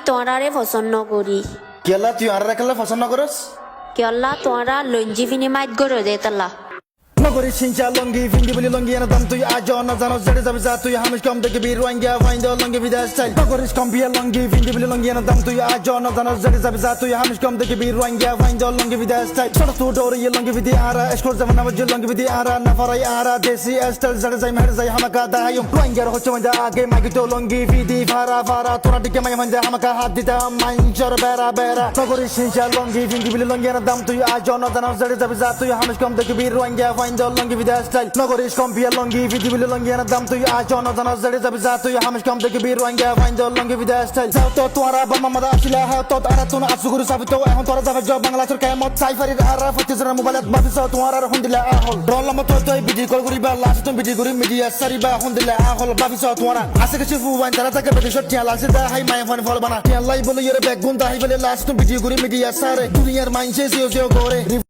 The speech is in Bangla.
তোরারে পছন্দ করি কেলা তুই আর রাখলে পছন্দ করস কেলা তোরা লঞ্জি ফিনি মাইত গড়ে দে তালা নগরী সিনচা লঙ্গি ফিঙ্গি বলি লঙ্গি এনে দাম তুই আজ না জানো জেডে যাবি যা তুই হামিশ কম দেখে বি রোহিঙ্গা ফাইন্ড লঙ্গি বিদা স্টাইল নগরী কম বিয়া লঙ্গি ফিঙ্গি বলি লঙ্গি এনে দাম তুই আজ না জানো জেডে যাবি যা তুই হামিশ কম দেখে বি রোহিঙ্গা ফাইন্ড লঙ্গি বিদা স্টাইল ছোট তো ডোরে ये লঙ্গি বিদি আরা এসকোর জামান নাম লঙ্গি বিদি আরা না ফরাই আরা দেশি স্টাইল জেডে যাই মেহের যাই হামাকা দায়ুম রোহিঙ্গা হচ্ছে মজা আগে মাগি তো লঙ্গি বিদি ফারা ফারা তোরা দিকে মাই মঞ্জা হামাকা হাত দিতা মাইনচর বেরা বেরা নগরী সিনচা লঙ্গি ফিঙ্গি বলি লঙ্গি এনে দাম তুই আজ না জানো জেডে যাবি যা তুই হামিশ কম দেখে বি রোহিঙ্গা ফাইন্ড লঙ্গি বিদা স্টাইল নগরীশ কম বিয়া লঙ্গি ভিডি বিলি লঙ্গি এনে দাম তুই আজ না জানো জেডে যাবি যা তুই হামিশ কম দেখে বি রোহিঙ্গা ফাইন্ড লঙ্গি বিদা স্টাইল যাও তো তোরা বাবা মাদা আসিলা হ্যাঁ তো তারা তুন আসুগুরু সাবিত এখন তোরা যাবে জব বাংলাদেশের কায়ামত সাইফারির আরা ফতিজরা মোবাইলত বাবিস তোরা হন্দিলা আহল রলম তো তুই বিডি কল করি বা লাস্ট তুই বিডি করি মিডিয়া সারিবা হন্দিলা আহল বাবিস তোরা আসে কিছু ফুয়ান তারা তাকে বেশি শট টিয়া লাসে দা হাই মাই ফোন ফল বানা টিয়া লাই বলে ইরে ব্যাগ গুন দা হাই বলে লাস্ট তুই বিডি করি মিডিয়া সারে দুনিয়ার মাইন্ডসে সিও সিও করে